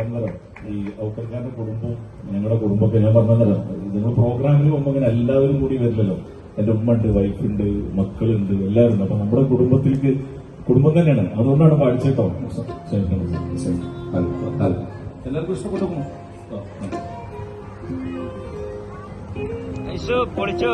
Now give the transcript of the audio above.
പറഞ്ഞുതരാം. ഈ ഔക്കർക്കാരുടെ കുടുംബവും ഞങ്ങളുടെ കുടുംബമൊക്കെ ഞാൻ പറഞ്ഞുതരാം. നിങ്ങൾ പ്രോഗ്രാമിൽ പോകുമ്പോൾ ഇങ്ങനെ എല്ലാവരും കൂടി വരില്ലല്ലോ. എന്റെ ഉമ്മ ഉണ്ട്, വൈഫുണ്ട്, മക്കളുണ്ട്, എല്ലാവരും ഉണ്ട്. അപ്പൊ നമ്മുടെ കുടുംബത്തിലേക്ക് കുടുംബം തന്നെയാണ്. അതുകൊണ്ടാണ് പഠിച്ചേട്ടോ. എല്ലാവർക്കും ഇഷ്ടപ്പെട്ടു. പൊളിച്ചു